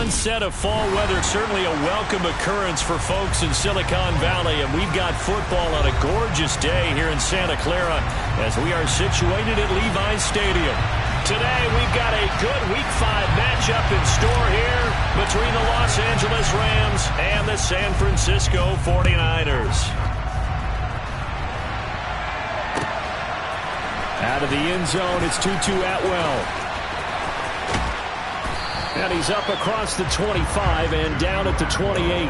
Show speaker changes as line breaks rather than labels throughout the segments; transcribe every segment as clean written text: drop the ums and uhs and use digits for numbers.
onset of fall weather, certainly a welcome occurrence for folks in Silicon Valley, and we've got football on a gorgeous day here in Santa Clara as we are situated at Levi's Stadium. Today, we've got a good Week 5 matchup in store here between the Los Angeles Rams and the San Francisco 49ers. Out of the end zone, it's Tutu Atwell. And he's up across the 25 and down at the 28.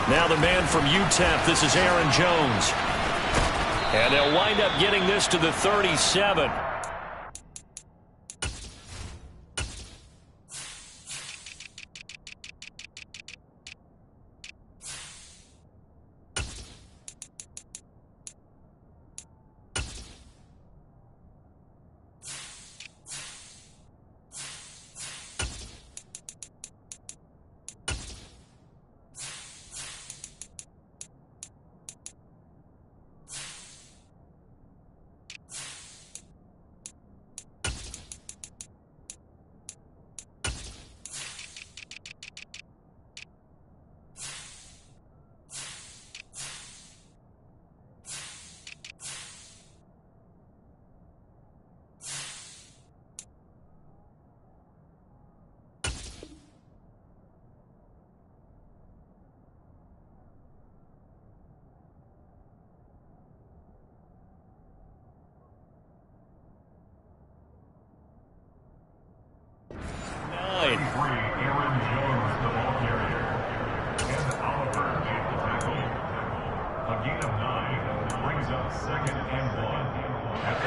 Now the man from UTEP, this is Aaron Jones. And they'll wind up getting this to the 37.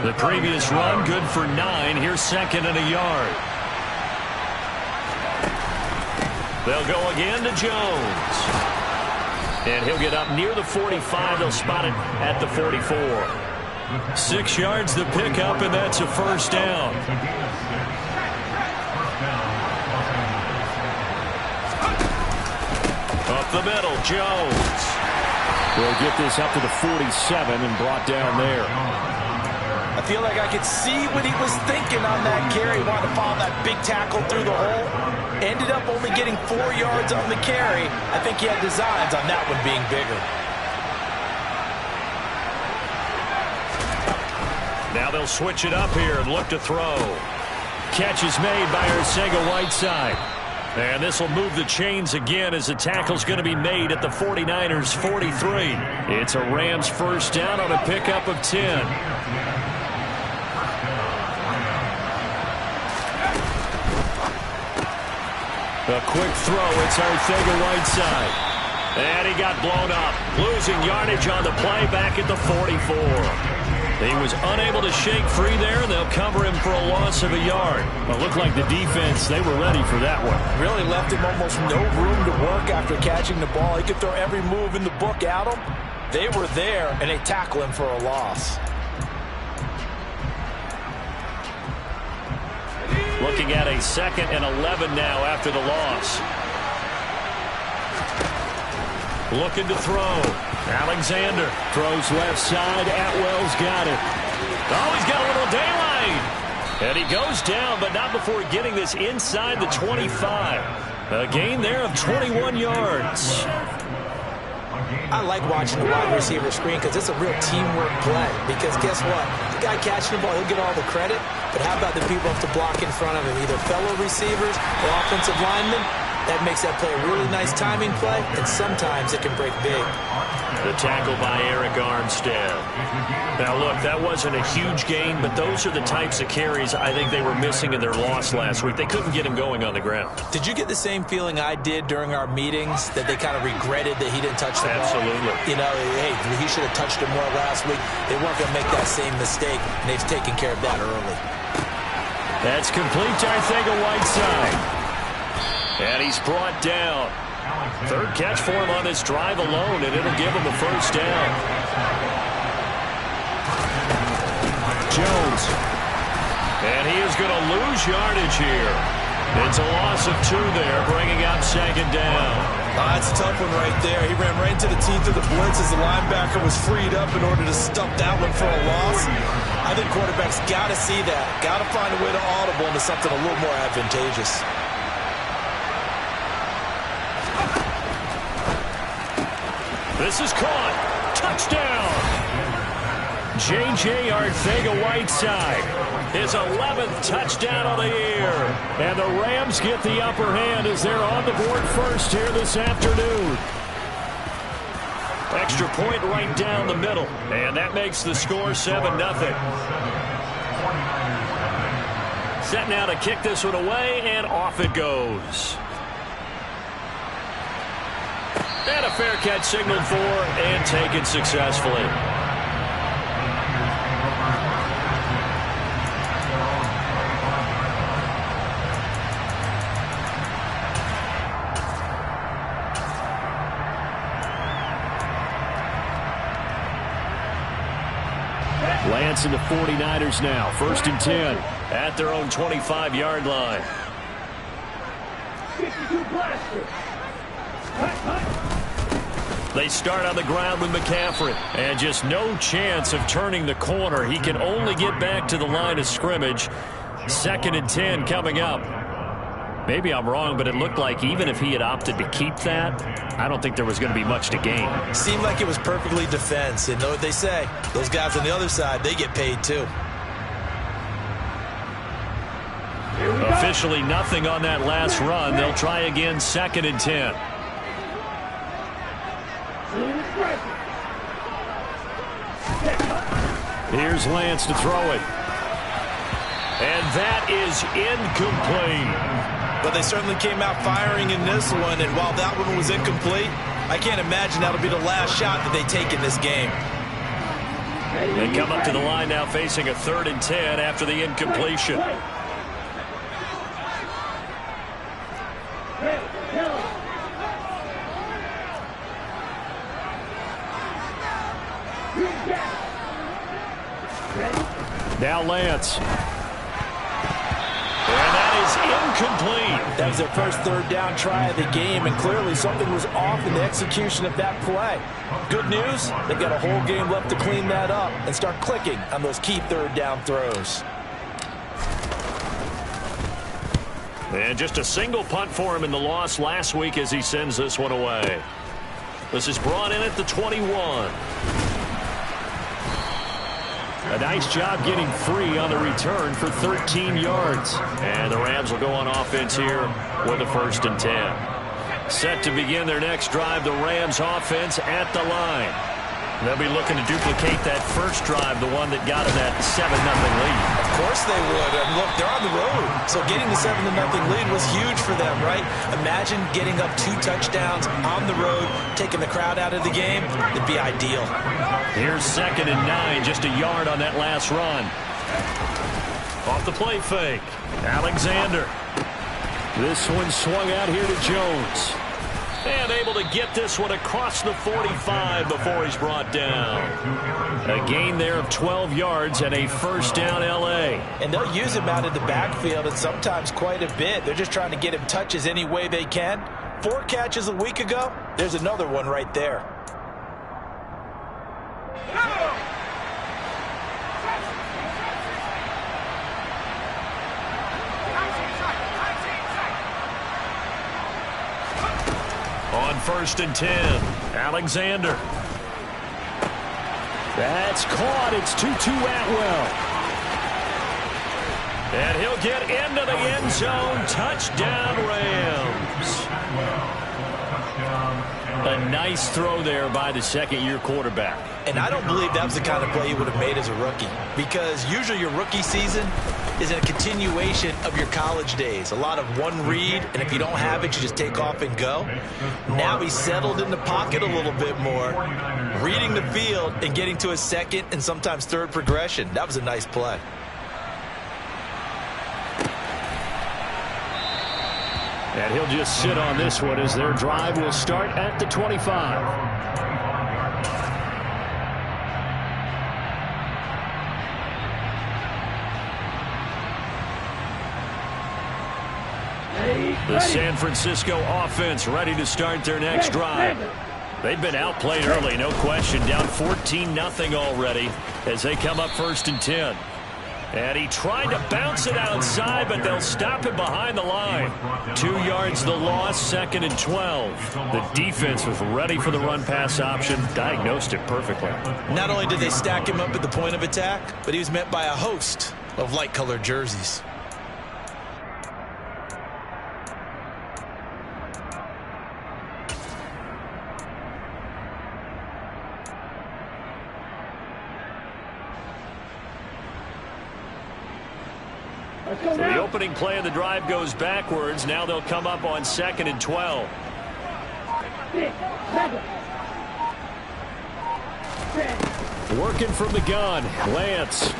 The previous run, good for 9. Here's second and a yard. They'll go again to Jones. And he'll get up near the 45. They'll spot it at the 44. 6 yards the pickup, and that's a first down. Up the middle, Jones. We'll get this up to the 47 and brought down there.
I feel like I could see what he was thinking on that carry. He wanted to follow that big tackle through the hole. Ended up only getting 4 yards on the carry. I think he had designs on that one being bigger.
Now they'll switch it up here and look to throw. Catch is made by Arcega-Whiteside. And this will move the chains again as the tackle's going to be made at the 49ers 43. It's a Rams first down on a pickup of 10. A quick throw, it's Arcega-Whiteside. And he got blown up. Losing yardage on the play back at the 44. He was unable to shake free there, and they'll cover him for a loss of a yard. Well, it looked like the defense, they were ready for that one.
Really left him almost no room to work after catching the ball. He could throw every move in the book at him. They were there, and they tackle him for a loss.
Looking at a 2nd and 11 now after the loss. Looking to throw. Alexander throws left side. Atwell's got it. Oh, he's got a little daylight. And he goes down, but not before getting this inside the 25. A gain there of 21 yards.
I like watching the wide receiver screen because it's a real teamwork play. Because guess what? The guy catching the ball, he'll get all the credit. But how about the people who have to block in front of him? Either fellow receivers or offensive linemen. That makes that play a really nice timing play, and sometimes it can break big.
The tackle by Eric Armstead. Now, look, that wasn't a huge gain, but those are the types of carries I think they were missing in their loss last week. They couldn't get him going on the ground.
Did you get the same feeling I did during our meetings, that they kind of regretted that he didn't touch the ball?
Absolutely.
You know, hey, he should have touched it more last week. They weren't going to make that same mistake, and they've taken care of that early.
That's complete to Arcega-Whiteside. And he's brought down. Third catch for him on this drive alone, and it'll give him a first down. Jones. And he is going to lose yardage here. It's a loss of 2 there, bringing up second down.
That's a tough one right there. He ran right into the teeth of the blitz as the linebacker was freed up in order to stuff that one for a loss. I think quarterbacks got to see that. Got to find a way to audible into something a little more advantageous.
This is caught. Touchdown. J.J. Arcega-Whiteside. His 11th touchdown of the year. And the Rams get the upper hand as they're on the board first here this afternoon. Extra point right down the middle. And that makes the score 7-0. Set now to kick this one away, and off it goes. And a fair catch signaled for and taken successfully. Lance and the 49ers now. 1st and 10 at their own 25-yard line. They start on the ground with McCaffrey. And just no chance of turning the corner. He can only get back to the line of scrimmage. 2nd and 10 coming up. Maybe I'm wrong, but it looked like even if he had opted to keep that, I don't think there was going to be much to gain.
Seemed like it was perfectly defense. And know what they say? Those guys on the other side, they get paid too.
Officially nothing on that last run. They'll try again, 2nd and 10. Here's Lance to throw it. And that is incomplete.
But they certainly came out firing in this one, and while that one was incomplete, I can't imagine that'll be the last shot that they take in this game.
They come up to the line now facing a 3rd and 10 after the incompletion. Now Lance. And that is incomplete.
That was their first 3rd down try of the game, and clearly something was off in the execution of that play. Good news, they've got a whole game left to clean that up and start clicking on those key 3rd down throws.
And just a single punt for him in the loss last week as he sends this one away. This is brought in at the 21. A nice job getting free on the return for 13 yards. And the Rams will go on offense here with a 1st and 10. Set to begin their next drive, the Rams offense at the line. They'll be looking to duplicate that first drive, the one that got them that 7-0 lead.
Of course they would. Look, they're on the road. So getting the 7-0 lead was huge for them, right? Imagine getting up 2 touchdowns on the road, taking the crowd out of the game. It'd be ideal.
Here's 2nd and 9, just a yard on that last run. Off the play fake. Alexander. This one swung out here to Jones. And able to get this one across the 45 before he's brought down. A gain there of 12 yards and a 1st down L.A.
And they'll use him out in the backfield and sometimes quite a bit. They're just trying to get him touches any way they can. 4 catches a week ago. There's another one right there.
On 1st and 10, Alexander. That's caught. It's Tutu Atwell. And he'll get into the end zone. Touchdown, Rams. A nice throw there by the 2nd-year quarterback.
And I don't believe that was the kind of play he would have made as a rookie. Because usually your rookie season is a continuation of your college days. A lot of one read, and if you don't have it, you just take off and go. Now he's settled in the pocket a little bit more, reading the field and getting to his 2nd and sometimes 3rd progression. That was a nice play.
And he'll just sit on this one as their drive will start at the 25. The San Francisco offense ready to start their next drive. They've been outplayed early, no question. Down 14-0 already as they come up 1st and 10. And he tried to bounce it outside, but they'll stop him behind the line. 2 yards the loss, 2nd and 12. The defense was ready for the run-pass option, diagnosed it perfectly.
Not only did they stack him up at the point of attack, but he was met by a host of light-colored jerseys.
So the opening play of the drive goes backwards. Now they'll come up on 2nd and 12. Working from the gun, Lance.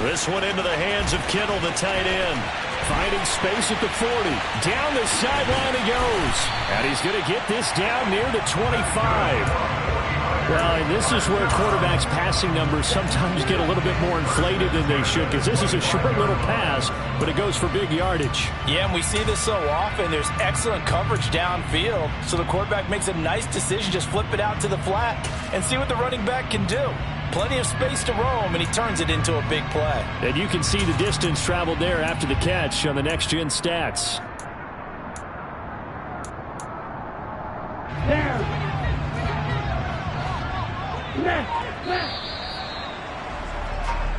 This one into the hands of Kittle, the tight end. Finding space at the 40. Down the sideline he goes. And he's going to get this down near the 25. Well, and this is where quarterbacks' passing numbers sometimes get a little bit more inflated than they should, because this is a short little pass, but it goes for big yardage.
Yeah, and we see this so often. There's excellent coverage downfield, so the quarterback makes a nice decision, just flip it out to the flat and see what the running back can do. Plenty of space to roam, and he turns it into a big play.
And you can see the distance traveled there after the catch on the next-gen stats.
There.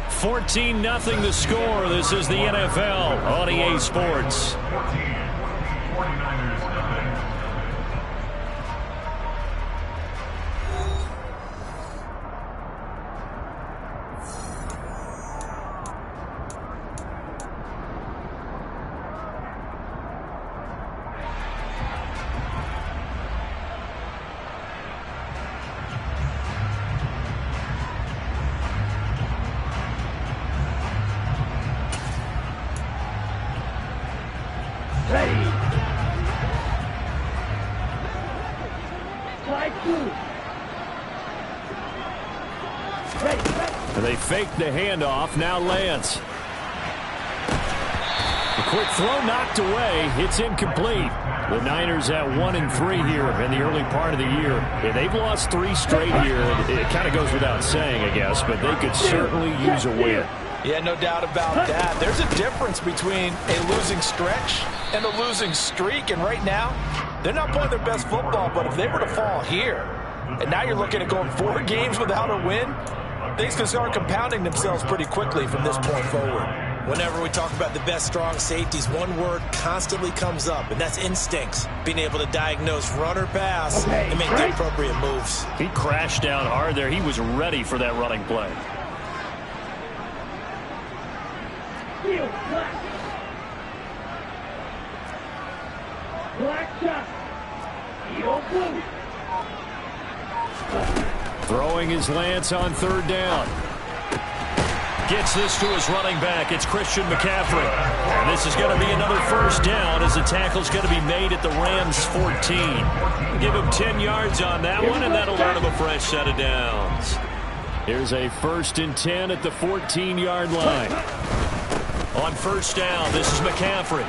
14-0 the score. This is the NFL on EA Sports. They fake the handoff. Now Lance. A quick throw knocked away. It's incomplete. The Niners at 1-3 here in the early part of the year. Yeah, they've lost 3 straight here. It kind of goes without saying, I guess, but they could certainly use a win.
Yeah, no doubt about that. There's a difference between a losing stretch and a losing streak, and right now, they're not playing their best football, but if they were to fall here, and now you're looking at going 4 games without a win, things can start compounding themselves pretty quickly from this point forward. Whenever we talk about the best strong safeties, one word constantly comes up, and that's instincts. Being able to diagnose run or pass and make the appropriate moves.
He crashed down hard there. He was ready for that running play. Throwing his Lance on 3rd down. Gets this to his running back. It's Christian McCaffrey. And this is going to be another 1st down as the tackle's going to be made at the Rams 14. Give him 10 yards on that one, and that'll earn him a fresh set of downs. Here's a 1st and 10 at the 14-yard line. On 1st down, this is McCaffrey.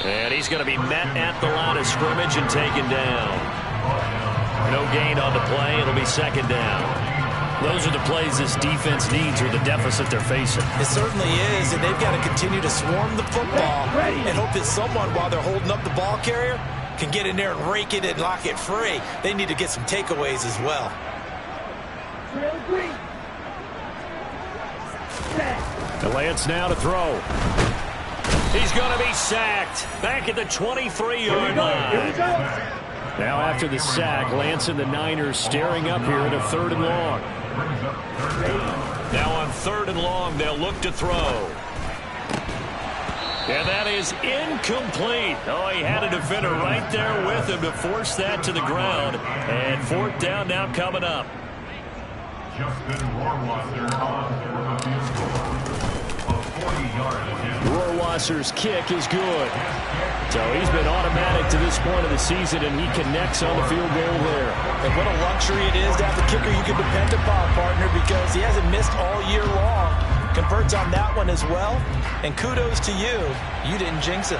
And he's going to be met at the line of scrimmage and taken down. No gain on the play. It'll be 2nd down. Those are the plays this defense needs or the deficit they're facing.
It certainly is, and they've got to continue to swarm the football and hope that someone, while they're holding up the ball carrier, can get in there and rake it and lock it free. They need to get some takeaways as well.
The Lance now to throw. He's going to be sacked back at the 23-yard line. Now after the sack, Lance and the Niners staring up here at a 3rd and long. Now on 3rd and long, they'll look to throw. And that is incomplete. Oh, he had a defender right there with him to force that to the ground. And 4th down now coming up. Rohrwasser's kick is good. So he's been automatic to this point of the season, and he connects on the field goal there.
And what a luxury it is to have the kicker you can depend upon, partner, because he hasn't missed all year long. Converts on that one as well. And kudos to you. You didn't jinx him.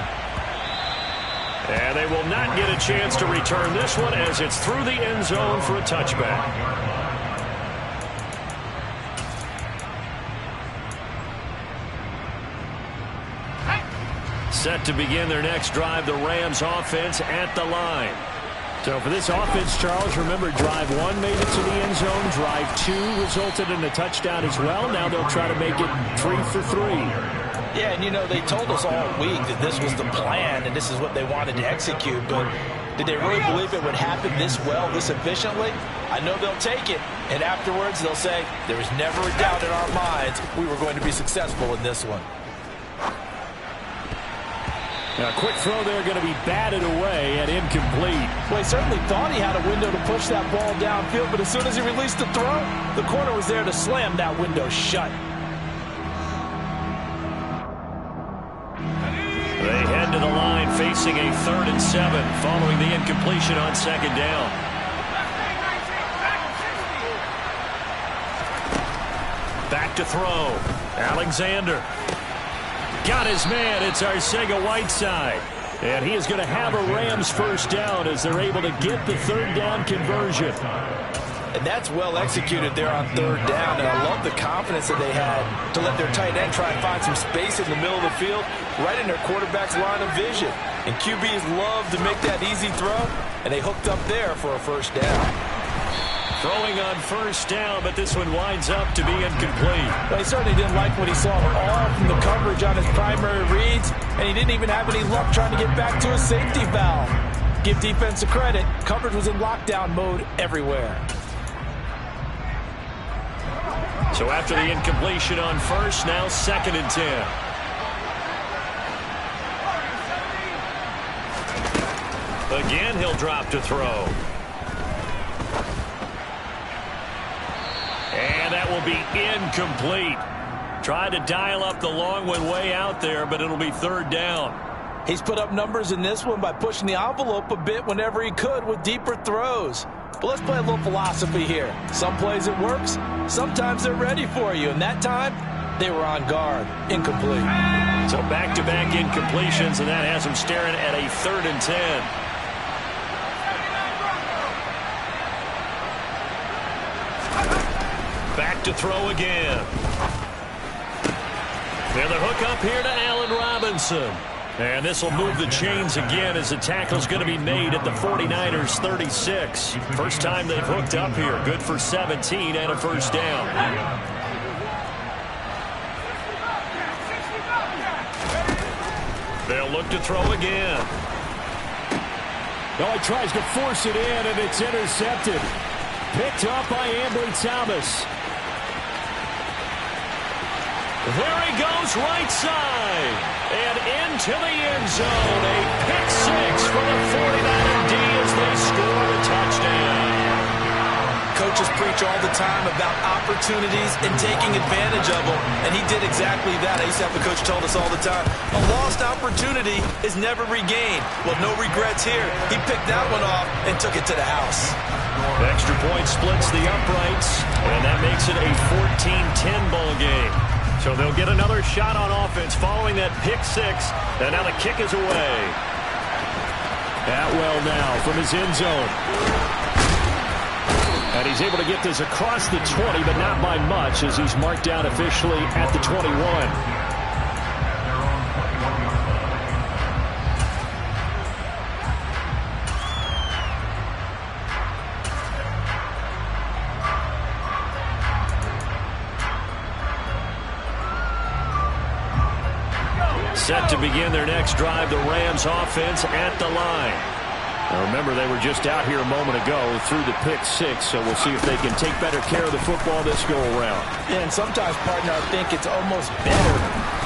And they will not get a chance to return this one as it's through the end zone for a touchback. Set to begin their next drive, the Rams offense at the line. So for this offense, Charles, remember, drive 1 made it to the end zone. Drive 2 resulted in a touchdown as well. Now they'll try to make it 3 for 3.
Yeah, and you know, they told us all week that this was the plan and this is what they wanted to execute. But did they really believe it would happen this well, this efficiently? I know they'll take it. And afterwards, they'll say, there was never a doubt in our minds we were going to be successful in this one.
A quick throw there, going to be batted away and incomplete.
Well, he certainly thought he had a window to push that ball downfield, but as soon as he released the throw, the corner was there to slam that window shut.
They head to the line facing a 3rd and 7 following the incompletion on 2nd down. Back to throw. Alexander. Got his man. It's Arcega-Whiteside. And he is going to have a Rams first down as they're able to get the 3rd down conversion.
And that's well executed there on 3rd down. And I love the confidence that they had to let their tight end try and find some space in the middle of the field, right in their quarterback's line of vision. And QBs love to make that easy throw, and they hooked up there for a first down.
Throwing on 1st down, but this one winds up to be incomplete.
Well, he certainly didn't like what he saw all from the coverage on his primary reads, and he didn't even have any luck trying to get back to his safety valve. Give defense a credit. Coverage was in lockdown mode everywhere.
So after the incompletion on 1st, now 2nd and 10. Again, he'll drop to throw. And that will be incomplete. Tried to dial up the long one way out there, but it'll be 3rd down.
He's put up numbers in this one by pushing the envelope a bit whenever he could with deeper throws. But let's play a little philosophy here. Some plays it works, sometimes they're ready for you. And that time, they were on guard. Incomplete.
So back-to-back incompletions, and that has him staring at a 3rd and 10. Back to throw again. And the hook up here to Allen Robinson. And this will move the chains again as the tackle's going to be made at the 49ers 36. First time they've hooked up here. Good for 17 and a first down. They'll look to throw again.
Oh, he tries to force it in, and it's intercepted. Picked up by Ambry Thomas.
There he goes, right side. And into the end zone. A pick 6 for the 49er D as they score a touchdown.
Coaches preach all the time about opportunities and taking advantage of them, and he did exactly that. I used to have a coach told us all the time, a lost opportunity is never regained. Well, no regrets here. He picked that one off and took it to the house.
The extra point splits the uprights, and that makes it a 14-10 ball game. So they'll get another shot on offense following that pick 6, and now the kick is away.
Atwell now from his end zone. And he's able to get this across the 20, but not by much, as he's marked down officially at the 21.
Set to begin their next drive, the Rams offense at the line. Now remember, they were just out here a moment ago through the pick 6, so we'll see if they can take better care of the football this go-around.
Yeah, and sometimes, partner, I think it's almost better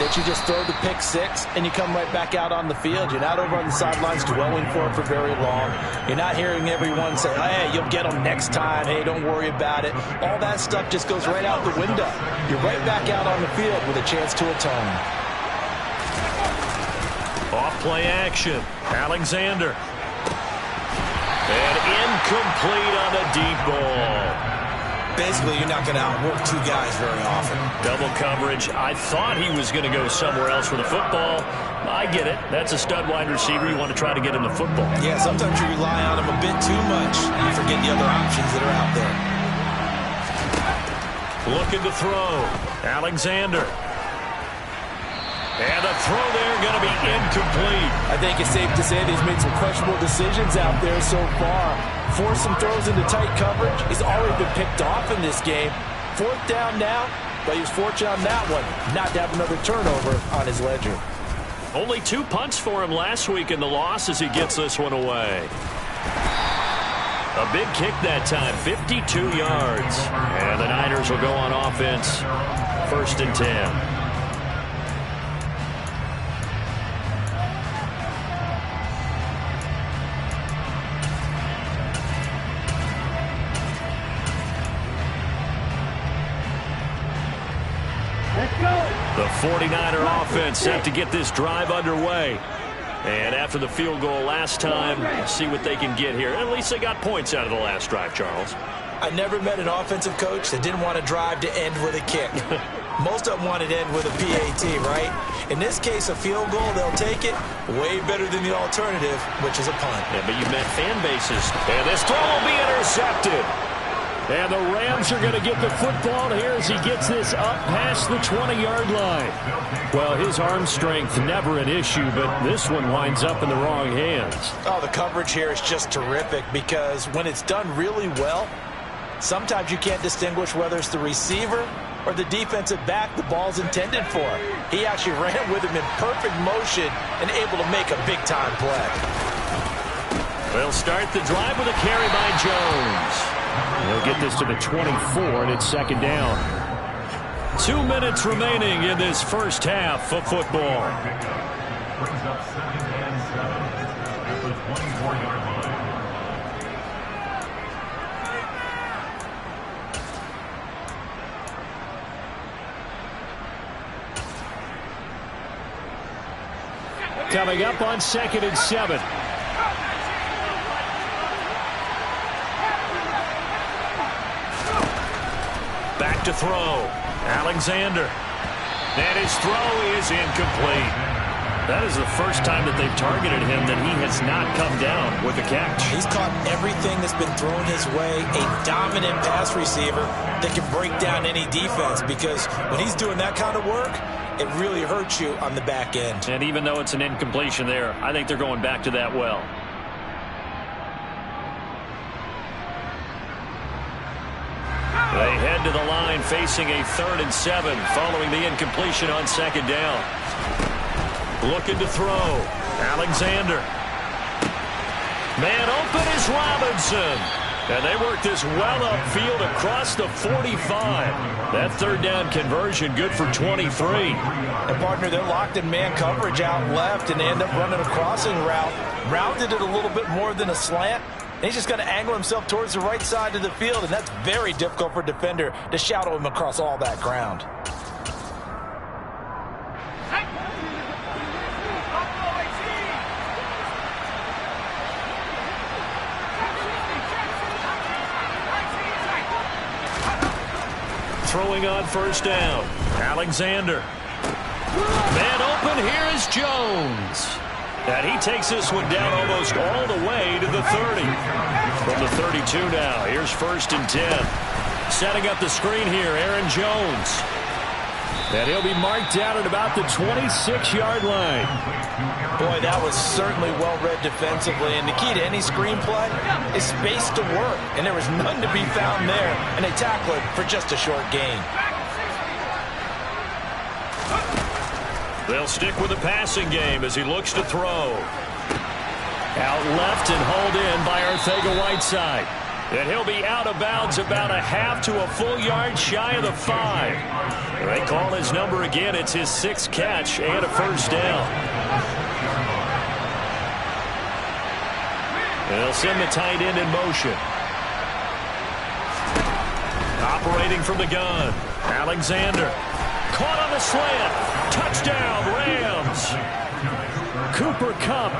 that you just throw the pick 6 and you come right back out on the field. You're not over on the sidelines dwelling for it for very long. You're not hearing everyone say, hey, you'll get them next time. Hey, don't worry about it. All that stuff just goes right out the window. You're right back out on the field with a chance to atone.
Off play action. Alexander. And incomplete on the deep ball.
Basically, you're not going to outwork two guys very often.
Double coverage. I thought he was going to go somewhere else for the football. I get it. That's a stud wide receiver. You want to try to get him the football.
Yeah, sometimes you rely on him a bit too much. You forget the other options that are out there.
Looking to throw. Alexander. And the throw there going to be incomplete.
I think it's safe to say that he's made some questionable decisions out there so far. Forced some throws into tight coverage. He's already been picked off in this game. 4th down now, but he was fortunate on that one not to have another turnover on his ledger.
Only 2 punts for him last week in the loss as he gets this one away. A big kick that time, 52 yards. And the Niners will go on offense, 1st and 10. The 49er offense set to get this drive underway. And after the field goal last time, see what they can get here. At least they got points out of the last drive, Charles.
I never met an offensive coach that didn't want to drive to end with a kick. Most of them wanted to end with a PAT, right? In this case, a field goal, they'll take it. Way better than the alternative, which is a punt.
Yeah, but you met fan bases. And this throw will be intercepted. And the Rams are going to get the football here as he gets this up past the 20-yard line. Well, his arm strength, never an issue, but this one winds up in the wrong hands.
Oh, the coverage here is just terrific because when it's done really well, sometimes you can't distinguish whether it's the receiver or the defensive back the ball's intended for. He actually ran with him in perfect motion and able to make a big-time play.
They'll start the drive with a carry by Jones.
They'll get this to the 24, and it's 2nd down.
2 minutes remaining in this first half of football.
Brings up 2nd and 7 at the 24-yard
line. Coming up on 2nd and 7.
Back to throw. Alexander. And his throw is incomplete. That is the first time that they've targeted him that he has not come down with a catch.
He's caught everything that's been thrown his way. A dominant pass receiver that can break down any defense because when he's doing that kind of work, it really hurts you on the back end.
And even though it's an incompletion there, I think they're going back to that well. They head to the line facing a 3rd and 7 following the incompletion on 2nd down. Looking to throw. Alexander. Man open is Robinson. And they work this well upfield across the 45. That 3rd down conversion good for 23.
And partner, they're locked in man coverage out left and they end up running a crossing route. Rounded it a little bit more than a slant. And he's just going to angle himself towards the right side of the field, and that's very difficult for a defender to shadow him across all that ground.
Throwing on 1st down. Alexander. Man open, here is Jones. And he takes this one down almost all the way to the 30. From the 32 now, here's 1st and 10. Setting up the screen here, Aaron Jones. And he'll be marked down at about the 26-yard line.
Boy, that was certainly well-read defensively. And the key to any screenplay is space to work. And there was none to be found there. And they tackle it for just a short gain.
They'll stick with the passing game as he looks to throw. Out left and hauled in by Arcega-Whiteside. And he'll be out of bounds about a half to a full yard shy of the 5. They call his number again. It's his 6th catch and a 1st down. They'll send the tight end in motion. Operating from the gun. Alexander. Caught on the slant. Touchdown, Rams. Cooper
Cooper Kupp.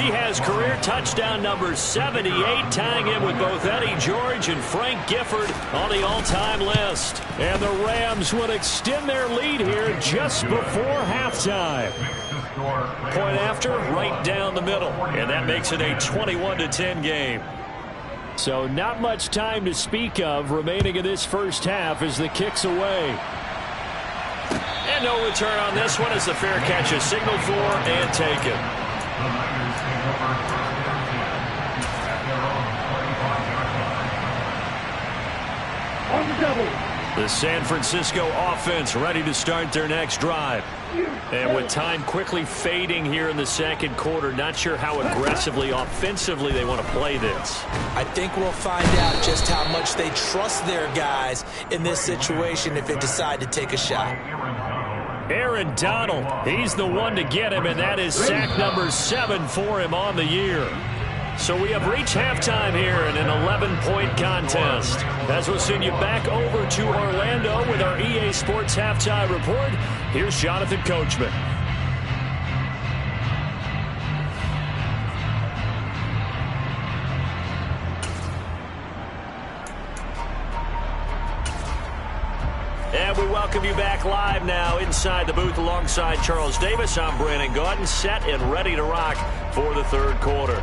He has career touchdown number 78, tying him with both Eddie George and Frank Gifford on the all-time list.
And the Rams would extend their lead here just before halftime.
Point after, right down the middle. And that makes it a 21-10 game.
So not much time to speak of remaining in this first half as the kick's away.
And no return on this one as the fair catch is signaled for and taken.
On the double.
The San Francisco offense ready to start their next drive. And with time quickly fading here in the second quarter, not sure how aggressively, offensively they want to play this.
I think we'll find out just how much they trust their guys in this situation if they decide to take a shot.
Aaron Donald, he's the one to get him, and that is sack number 7 for him on the year. So we have reached halftime here in an 11-point contest. As we'll send you back over to Orlando with our EA Sports Halftime Report, here's Jonathan Coachman. And we welcome you back live now inside the booth alongside Charles Davis. I'm Brandon Gaudin, set and ready to rock for the third quarter.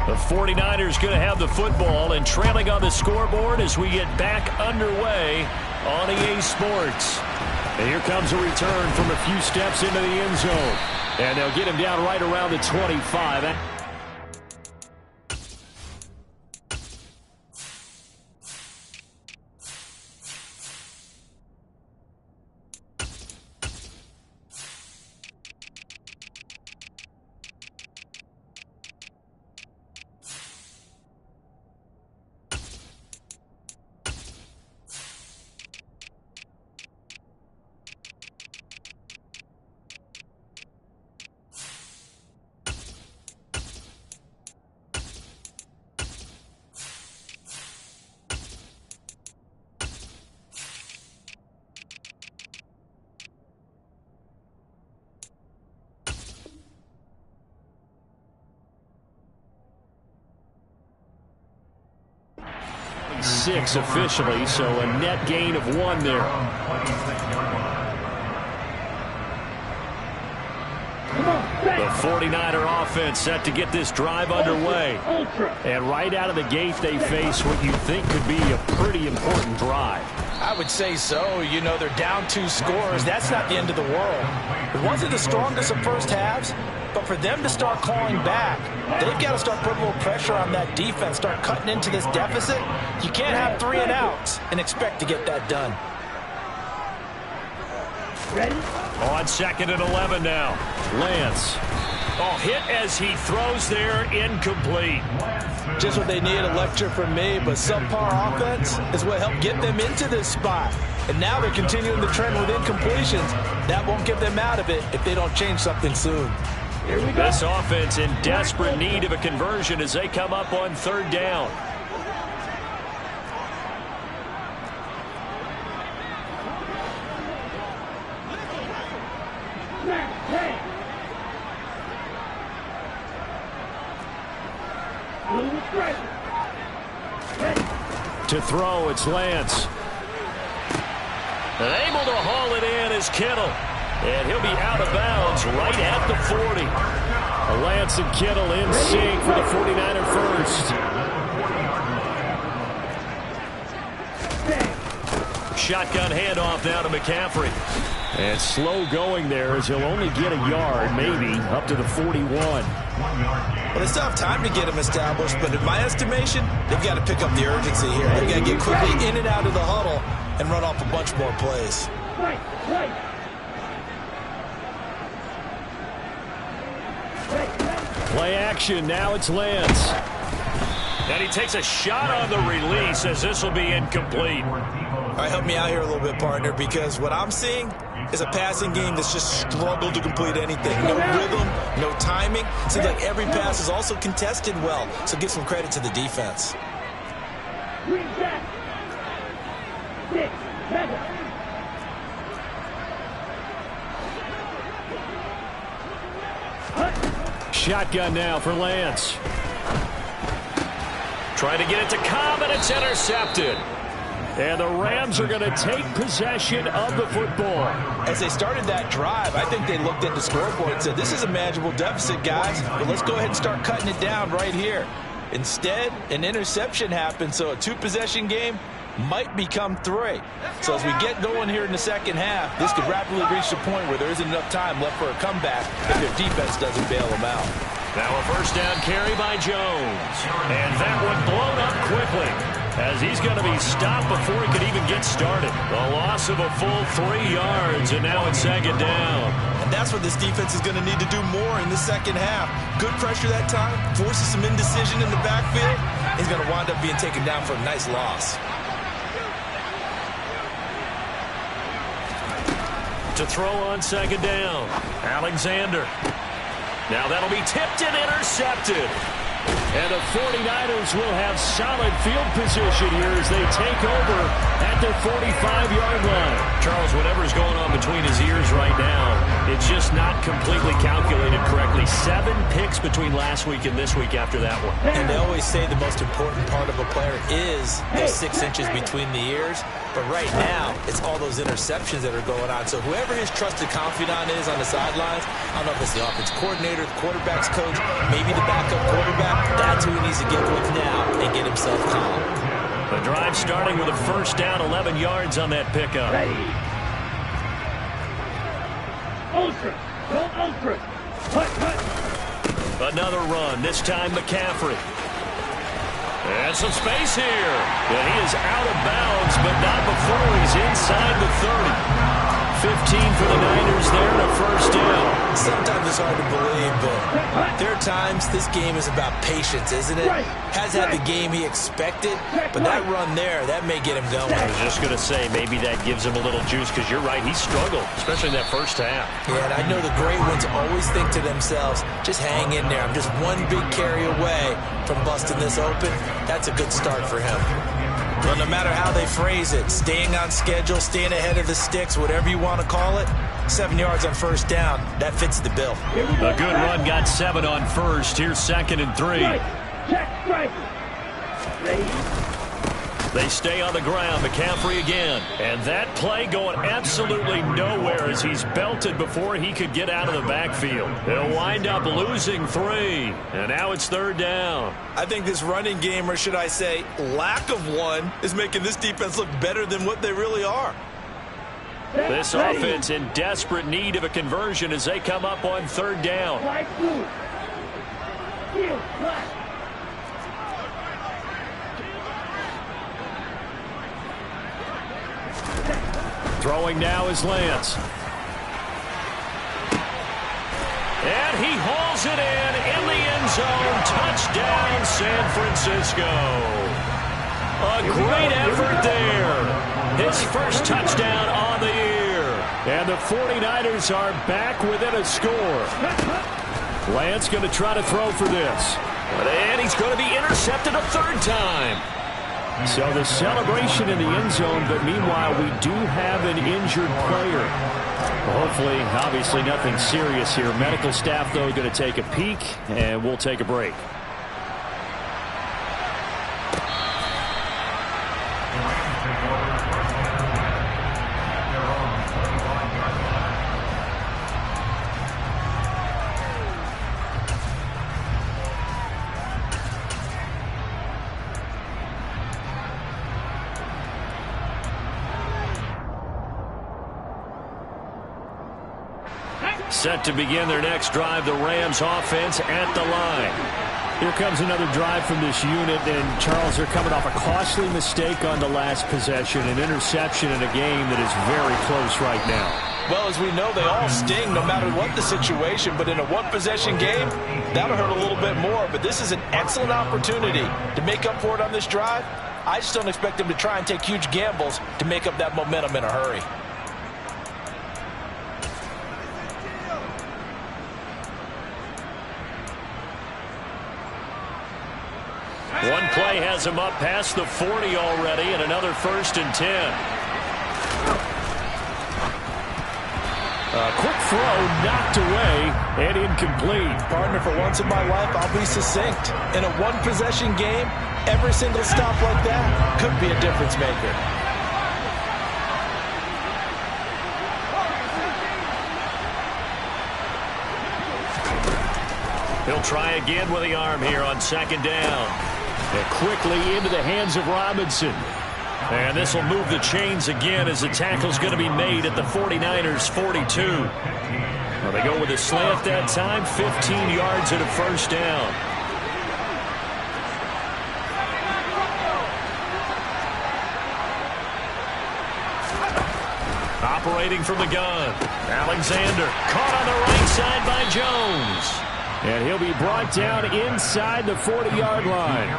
The 49ers going to have the football and trailing on the scoreboard as we get back underway on EA Sports.
And here comes a return from a few steps into the end zone. And they'll get him down right around the 25. Six officially, so a net gain of 1 there.
The 49er offense set to get this drive underway.
And right out of the gate, they face what you think could be a pretty important drive.
I would say so. You know, they're down 2 scores. That's not the end of the world. It wasn't the strongest of first halves, but for them to start clawing back, they've got to start putting a little pressure on that defense, start cutting into this deficit. You can't have 3 and outs and expect to get that done.
Ready?
On 2nd and 11 now.
Lance.
Oh, hit as he throws there, incomplete.
Just what they need, a lecture from me, but subpar offense is what helped get them into this spot. And now they're continuing the trend with incompletions. That won't get them out of it if they don't change something soon.
Here we go.
This offense in desperate need of a conversion as they come up on 3rd down.
To throw, it's Lance.
And able to haul it in is Kittle. And he'll be out of bounds right at the 40.
Lance and Kittle in sync for the 49er first.
Shotgun handoff now to McCaffrey.
And slow going there as he'll only get a yard, maybe, up to the 41.
Well, they still have time to get him established, but in my estimation, they've got to pick up the urgency here. They've got to get quickly in and out of the huddle and run off a bunch more plays.
Play action, now it's Lance.
And he takes a shot on the release as this will be incomplete.
All right, help me out here a little bit, partner, because what I'm seeing is a passing game that's just struggled to complete anything. No rhythm, no timing. Seems like every pass is also contested well, so give some credit to the defense.
3, 6, 7.
shotgun now for Lance.
Trying to get it to Cobb, and it's intercepted.
And the Rams are going to take possession of the football.
As they started that drive, I think they looked at the scoreboard and said, this is a manageable deficit, guys, but let's go ahead and start cutting it down right here. Instead, an interception happened, so a two-possession game might become 3. So as we get going here in the second half, this could rapidly reach the point where there isn't enough time left for a comeback if their defense doesn't bail them out.
Now a first down carry by Jones. And that one blown up quickly, as he's going to be stopped before he could even get started. A loss of a full 3 yards, and now it's second down.
And that's what this defense is going to need to do more in the second half. Good pressure that time, forces some indecision in the backfield. He's going to wind up being taken down for a nice loss.
To throw on second down, Alexander. Now that'll be tipped and intercepted.
And the 49ers will have solid field position here as they take over at their 45-yard line.
Charles, whatever's going on between his ears right now, it's just not completely calculated correctly. 7 picks between last week and this week after that one.
And they always say the most important part of a player is those 6 inches between the ears. But right now, it's all those interceptions that are going on. So whoever his trusted confidant is on the sidelines, I don't know if it's the offense coordinator, the quarterback's coach, maybe the backup quarterback, that's who he needs to get with now and get himself calm.
The drive starting with a first down, 11 yards on that pickup.
Ultra. Go ultra.
Another run, this time McCaffrey. And some space here. And he is out of bounds, but not before he's inside the 30. 15 for the Niners there and a first down.
Sometimes it's hard to believe, but there are times this game is about patience, isn't it? Has had the game he expected, but that run there, that may get him going.
I was just going to say, maybe that gives him a little juice, because you're right, he struggled, especially in that first half.
Yeah, and I know the great ones always think to themselves, just hang in there. I'm just one big carry away from busting this open. That's a good start for him. Well, no matter how they phrase it, staying on schedule, staying ahead of the sticks, whatever you want to call it, 7 yards on first down, that fits the bill.
A good run, got 7 on first. Here's 2nd and 3.
Check strike.
They stay on the ground. McCaffrey again. And that play going absolutely nowhere as he's belted before he could get out of the backfield. They'll wind up losing 3. And now it's 3rd down.
I think this running game, or should I say lack of one, is making this defense look better than what they really are.
This offense in desperate need of a conversion as they come up on 3rd down.
Throwing now is Lance.
And he hauls it in the end zone. Touchdown, San Francisco. A great effort there. His first touchdown on the year.
And the 49ers are back within a score. Lance going to try to throw for this.
And he's going to be intercepted a 3rd time.
So the celebration in the end zone, but meanwhile we do have an injured player. Well, hopefully, obviously nothing serious here. Medical staff, though, going to take a peek, and we'll take a break.
Set to begin their next drive, the Rams offense at the line.
Here comes another drive from this unit, and Charles, they're coming off a costly mistake on the last possession, an interception in a game that is very close right now.
Well, as we know, they all sting no matter what the situation, but in a one-possession game, that'll hurt a little bit more. But this is an excellent opportunity to make up for it on this drive. I just don't expect them to try and take huge gambles to make up that momentum in a hurry.
One play has him up past the 40 already, and another 1st and 10.
Quick throw knocked away and incomplete.
Partner, for once in my life, I'll be succinct. In a one-possession game, every single stop like that could be a difference maker.
He'll try again with the arm here on second down.
And quickly into the hands of Robinson.
And this will move the chains again as the tackle's going to be made at the 49ers' 42. Well, they go with a slant that time, 15 yards at a first down. Operating from the gun, Alexander caught on the right side by Jones.
And he'll be brought down inside the 40-yard line.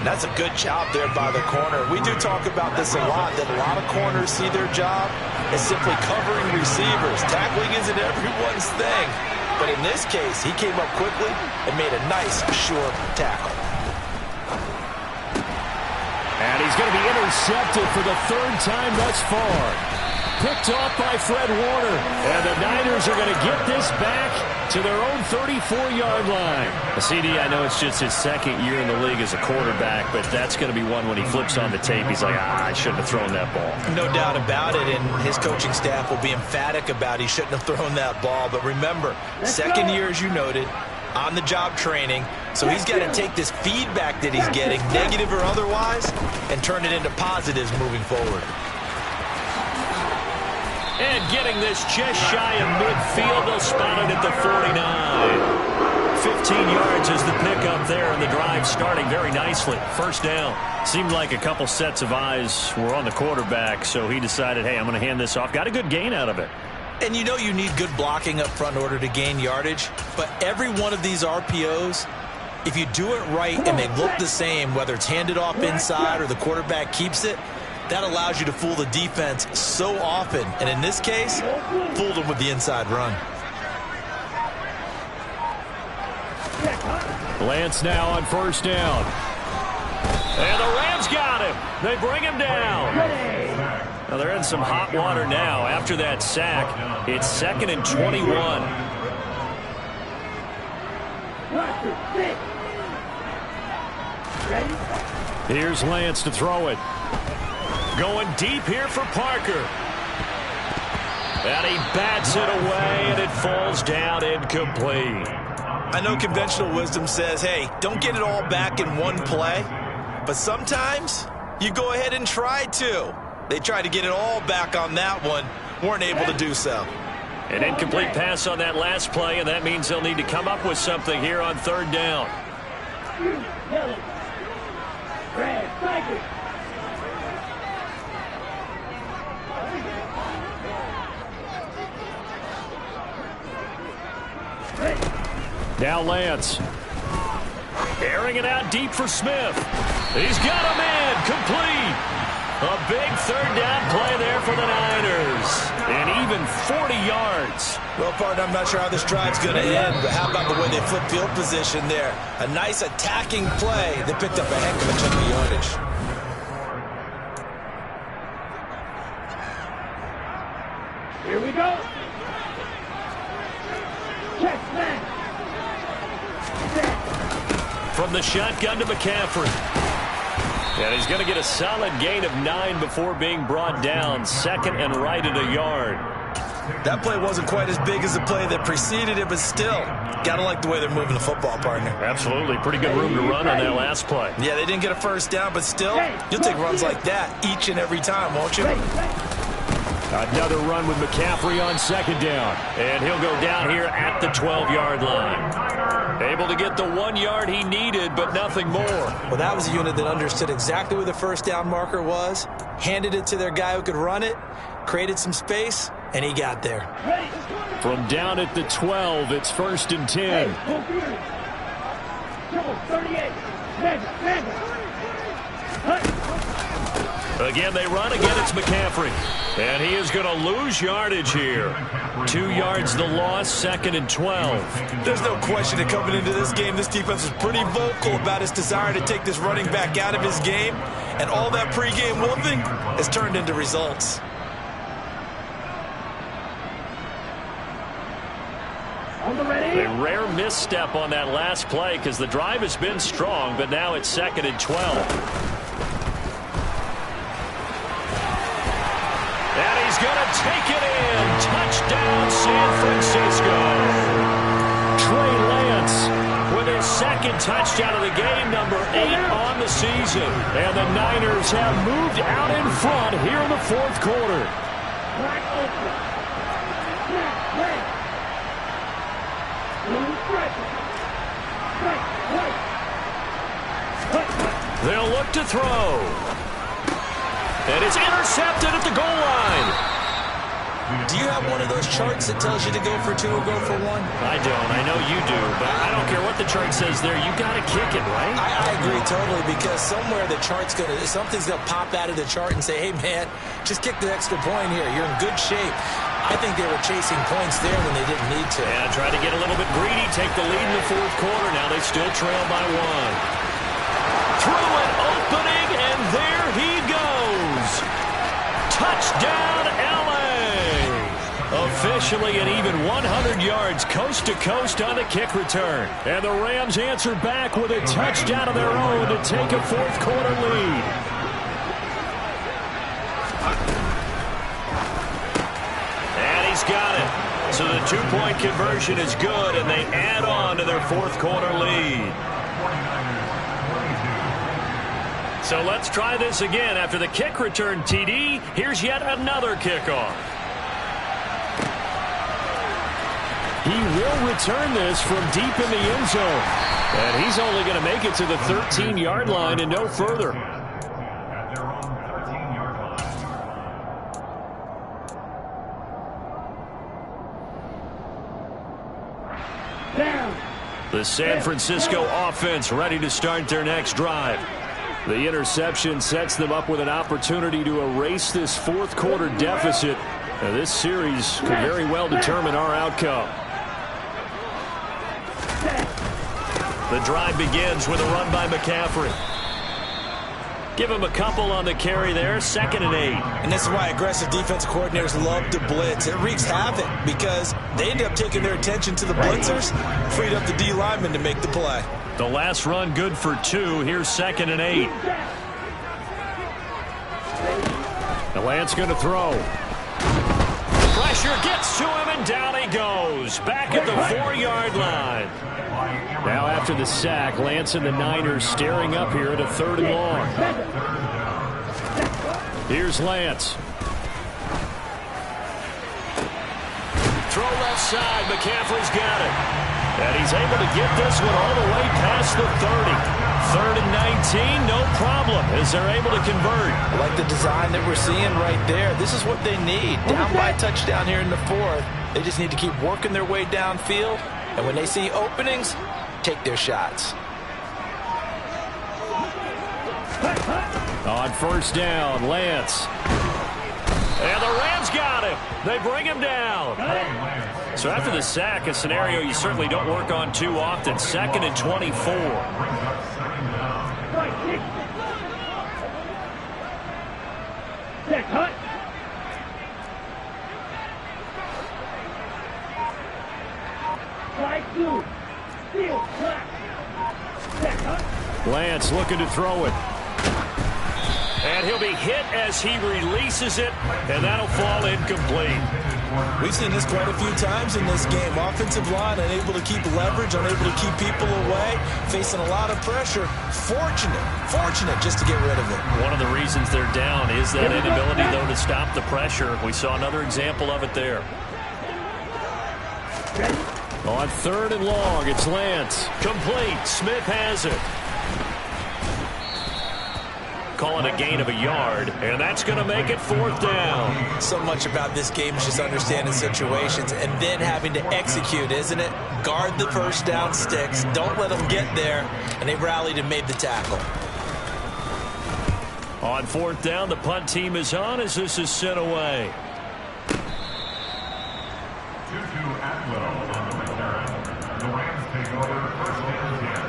That's a good job there by the corner. We do talk about this a lot, that a lot of corners see their job as simply covering receivers. Tackling isn't everyone's thing. But in this case, he came up quickly and made a nice, short tackle.
And he's going to be intercepted for the third time thus far. Picked off by Fred Warner. And the Niners are going to get this back to their own 34-yard line.
CD, I know it's just his second year in the league as a quarterback, but that's going to be one when he flips on the tape. He's like, I shouldn't have thrown that ball.
No doubt about it, and his coaching staff will be emphatic about he shouldn't have thrown that ball. But remember, second year, as you noted, on-the-job training, so he's got to take this feedback that he's getting, negative or otherwise, and turn it into positives moving forward.
And getting this just shy of midfield, they'll spot it at the 49. 15 yards is the pickup there, and the drive starting very nicely. First down. Seemed like a couple sets of eyes were on the quarterback, so he decided, hey, I'm going to hand this off. Got a good gain out of it.
And you know you need good blocking up front in order to gain yardage, but every one of these RPOs, if you do it right and they look the same, whether it's handed off inside or the quarterback keeps it, that allows you to fool the defense so often. And in this case, fooled them with the inside run.
Lance now on first down.
And the Rams got him. They bring him down. Now they're in some hot water now. After that sack, it's 2nd and 21.
Here's Lance to throw it.
Going deep here for Parker. And he bats it away, and it falls down incomplete.
I know conventional wisdom says, hey, don't get it all back in one play. But sometimes you go ahead and try to. They tried to get it all back on that one. Weren't able to do so.
An incomplete pass on that last play, and that means they'll need to come up with something here on third down.
Now Lance.
Airing it out deep for Smith. He's got him in. Complete. A big third down play there for the Niners. And even 40 yards.
Well, partner, I'm not sure how this drive's going to end, but how about the way they flip field position there? A nice attacking play. They picked up a heck of a chunk of yardage.
Here we go. Check back.
From the shotgun to McCaffrey. And he's going to get a solid gain of 9 before being brought down. 2nd and right at a yard.
That play wasn't quite as big as the play that preceded it, but still, got to like the way they're moving the football, partner.
Absolutely. Pretty good room to run on that last play.
Yeah, they didn't get a first down, but still, you'll take runs like that each and every time, won't you?
Another run with McCaffrey on second down.
And he'll go down here at the 12-yard line. Able to get the 1 yard he needed, but nothing more.
Well, that was a unit that understood exactly where the first down marker was, handed it to their guy who could run it, created some space, and he got there.
From down at the 12, it's 1st and 10.
Again, they run. Again, it's McCaffrey. And he is going to lose yardage here. 2 yards the loss, 2nd and 12.
There's no question that coming into this game, this defense was pretty vocal about its desire to take this running back out of his game. And all that pregame wolfing has turned into results.
A rare misstep on that last play because the drive has been strong, but now it's 2nd and 12. And he's going to take it in. Touchdown, San Francisco. Trey Lance with his 2nd touchdown of the game, number 8 on the season. And the Niners have moved out in front here in the 4th quarter. They'll look to throw. And it's intercepted at the goal line.
Do you have one of those charts that tells you to go for 2 or go for 1?
I don't. I know you do. But I don't care what the chart says there. You got to kick it, right?
I agree totally, because somewhere the chart's going to, something's going to pop out of the chart and say, hey, man, just kick the extra point here. You're in good shape. I think they were chasing points there when they didn't need to.
Yeah, try to get a little bit greedy, take the lead in the 4th quarter. Now they still trail by 1. Through an opening, and there he goes. Touchdown, L.A. Officially an even 100 yards coast to coast on the kick return. And the Rams answer back with a touchdown of their own to take a 4th quarter lead. And he's got it. So the 2-point conversion is good, and they add on to their 4th quarter lead. So let's try this again. After the kick return, TD, here's yet another kickoff. He will return this from deep in the end zone. And he's only going to make it to the 13-yard line and no further.
At their own 13-yard line.
Down.
The San Francisco offense ready to start their next drive. The interception sets them up with an opportunity to erase this 4th quarter deficit. Now, this series could very well determine our outcome. The drive begins with a run by McCaffrey. Give him a couple on the carry there, 2nd and 8.
And this is why aggressive defensive coordinators love to blitz. It wreaks havoc because they end up taking their attention to the blitzers, freed up the D lineman to make the play.
The last run good for 2. Here's 2nd and 8. The Lance going to throw. Pressure gets to him, and down he goes. Back at the 4-yard line. Now after the sack, Lance and the Niners staring up here at a 3rd and long. Here's Lance. Throw left side. McCaffrey's got it. And he's able to get this one all the way past the 30. 3rd and 19, no problem, as they're able to convert.
I like the design that we're seeing right there. This is what they need. Down by a touchdown here in the 4th. They just need to keep working their way downfield. And when they see openings, take their shots.
On 1st down, Lance. And the Rams got him. They bring him down. So after the sack, a scenario you certainly don't work on too often. 2nd and 24. Lance looking to throw it. And he'll be hit as he releases it, and that'll fall incomplete.
We've seen this quite a few times in this game. Offensive line unable to keep leverage, unable to keep people away, facing a lot of pressure. Fortunate just to get rid of it.
One of the reasons they're down is that inability, though, to stop the pressure. We saw another example of it there. On 3rd and long, it's Lance. Complete. Smith has it. Calling a gain of a yard, and that's going to make it 4th down.
So much about this game is just understanding situations and then having to execute, isn't it? Guard the first down sticks. Don't let them get there. And they rallied and made the tackle.
On 4th down, the punt team is on as this is sent away.
Tutu Atwell on the return. The Rams take over 1st and 10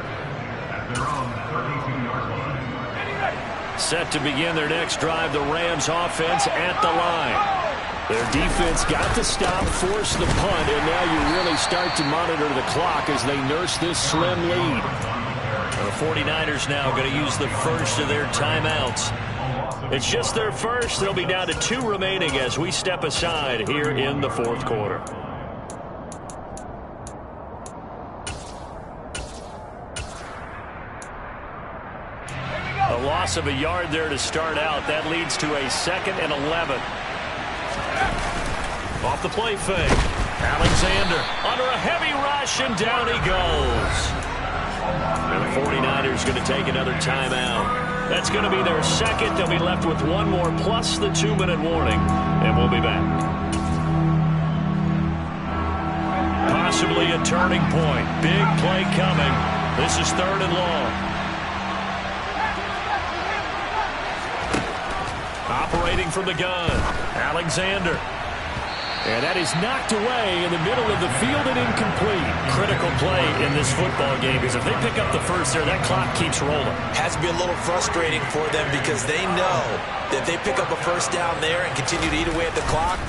at their own 32-yard line.
set to begin their next drive. The Rams offense at the line. Their defense got to stop, force the punt, and now you really start to monitor the clock as they nurse this slim lead. The 49ers now going to use the first of their timeouts. It's just their first. They'll be down to 2 remaining as we step aside here in the fourth quarter. A loss of a yard there to start out. That leads to a 2nd and 11. Off the play fake. Alexander under a heavy rush, and down he goes. And the 49ers going to take another timeout. That's going to be their second. They'll be left with 1 more plus the 2-minute warning, and we'll be back. Possibly a turning point. Big play coming. This is 3rd and long. Operating from the gun, Alexander. And that is knocked away in the middle of the field and incomplete. Critical play in this football game because if they pick up the first there, that clock keeps rolling.
Has to be a little frustrating for them because they know that if they pick up a first down there and continue to eat away at the clock,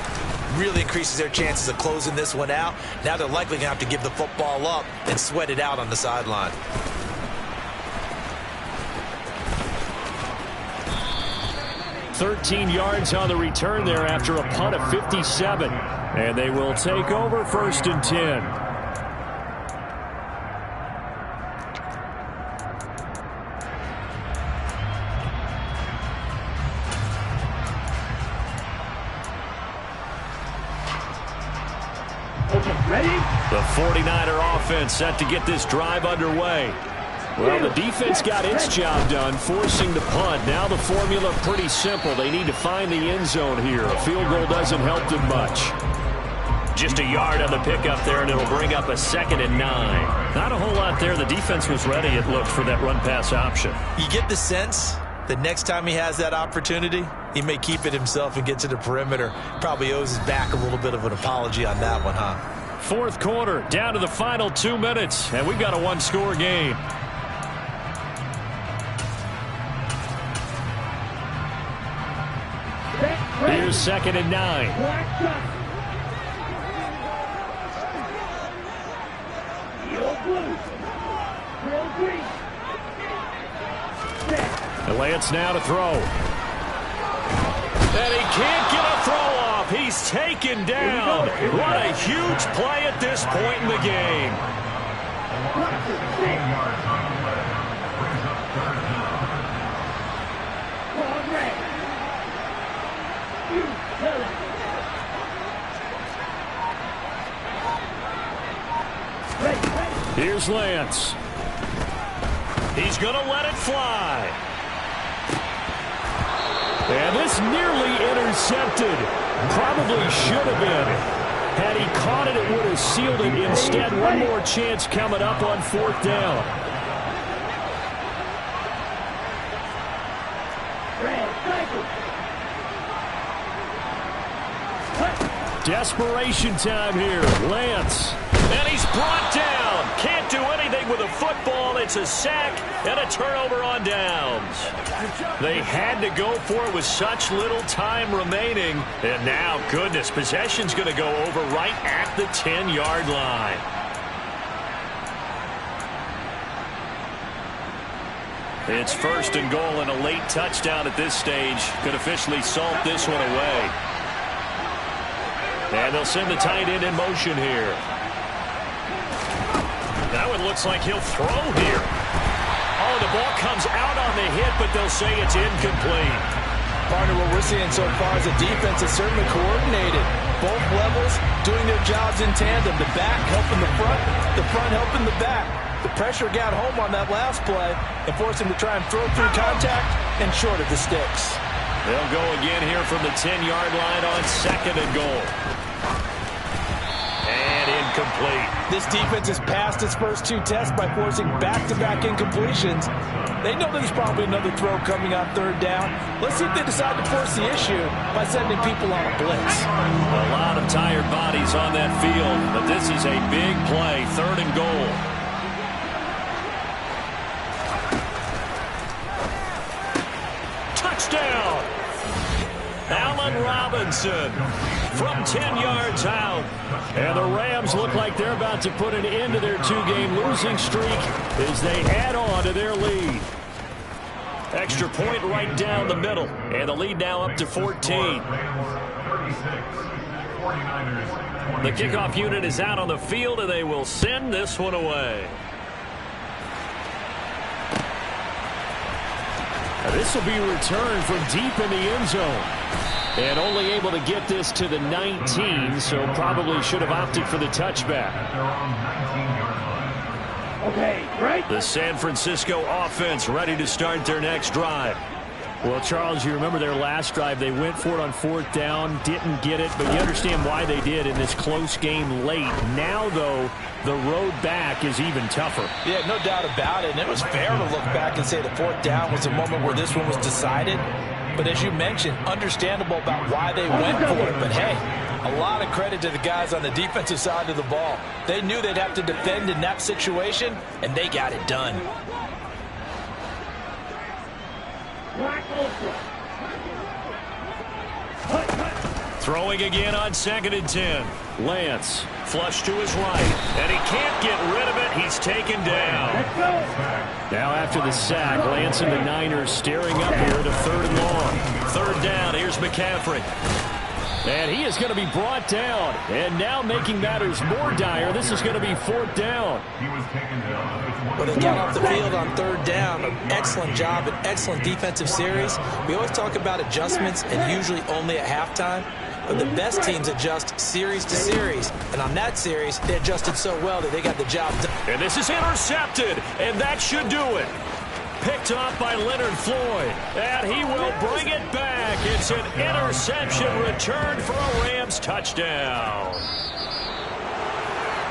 really increases their chances of closing this one out. Now they're likely going to have to give the football up and sweat it out on the sideline.
13 yards on the return there after a punt of 57. And they will take over 1st and 10.
Ready?
The 49er offense set to get this drive underway. Well, the defense got its job done, forcing the punt. Now the formula pretty simple. They need to find the end zone here. A field goal doesn't help them much. Just a yard on the pickup there, and it'll bring up a 2nd and 9. Not a whole lot there. The defense was ready, it looked, for that run-pass option.
You get the sense that next time he has that opportunity, he may keep it himself and get to the perimeter. Probably owes his back a little bit of an apology on that one, huh?
4th quarter, down to the final 2 minutes, and we've got a 1-score game. Here's 2nd and 9. Lance now to throw.
And he can't get a throw off. He's taken down. What a huge play at this point in the game.
Here's Lance.
He's going to let it fly.
And this nearly intercepted. Probably should have been. Had he caught it, it would have sealed it. Instead, one more chance coming up on 4th down. Desperation time here. Lance.
And he's brought down. Can't do anything with a football. It's a sack and a turnover on downs. They had to go for it with such little time remaining. And now, goodness, possession's going to go over right at the 10-yard line. It's 1st and goal, and a late touchdown at this stage could officially salt this one away. And they'll send the tight end in motion here. Now it looks like he'll throw here. Oh, the ball comes out on the hit, but they'll say it's incomplete.
Partner, what we're seeing so far is the defense is certainly coordinated. Both levels doing their jobs in tandem. The back helping the front helping the back. The pressure got home on that last play and forced him to try and throw through contact and short of the sticks.
They'll go again here from the 10-yard line on 2nd and goal. And incomplete.
This defense has passed its first 2 tests by forcing back-to-back incompletions. They know there's probably another throw coming on 3rd down. Let's see if they decide to force the issue by sending people on a blitz.
A lot of tired bodies on that field, but this is a big play, 3rd and goal. Allen Robinson from 10 yards out.
And the Rams look like they're about to put an end to their 2-game losing streak as they add on to their lead.
Extra point right down the middle. And the lead now up to 14. The kickoff unit is out on the field, and they will send this one away.
This will be returned from deep in the end zone. And only able to get this to the 19, so probably should have opted for the touchback.
Okay, right.
The San Francisco offense ready to start their next drive.
Well, Charles, you remember their last drive. They went for it on 4th down, didn't get it, but you understand why they did in this close game late. Now, though, the road back is even tougher.
Yeah, no doubt about it. And it was fair to look back and say the 4th down was the moment where this one was decided. But as you mentioned, understandable about why they went for it. But, hey, a lot of credit to the guys on the defensive side of the ball. They knew they'd have to defend in that situation, and they got it done.
Throwing again on 2nd and 10.
Lance.
Flush to his right, and he can't get rid of it. He's taken down.
Now after the sack, Lance and the Niners staring up here to 3rd and long.
3rd down, here's McCaffrey.
And he is going to be brought down. And now making matters more dire, this is going to be 4th down.
Well, they got off the field on 3rd down. An excellent job, an excellent defensive series. We always talk about adjustments and usually only at halftime. But the best teams adjust series to series. And on that series, they adjusted so well that they got the job done.
And this is intercepted, and that should do it. Picked off by Leonard Floyd, and he will bring it back. It's an interception returned for a Rams touchdown.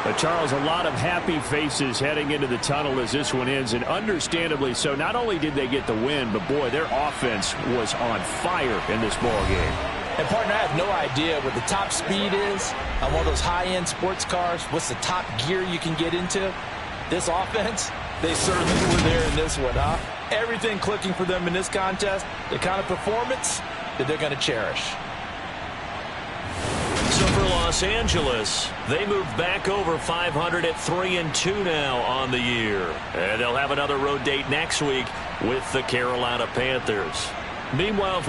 But Charles, a lot of happy faces heading into the tunnel as this one ends, and understandably so. Not only did they get the win, but boy, their offense was on fire in this ball game.
And, partner, I have no idea what the top speed is on one of those high-end sports cars. What's the top gear you can get into? This offense, they certainly were there in this one, huh? Everything clicking for them in this contest, the kind of performance that they're going to cherish.
So for Los Angeles, they moved back over 500 at 3-2 now on the year. And they'll have another road date next week with the Carolina Panthers. Meanwhile,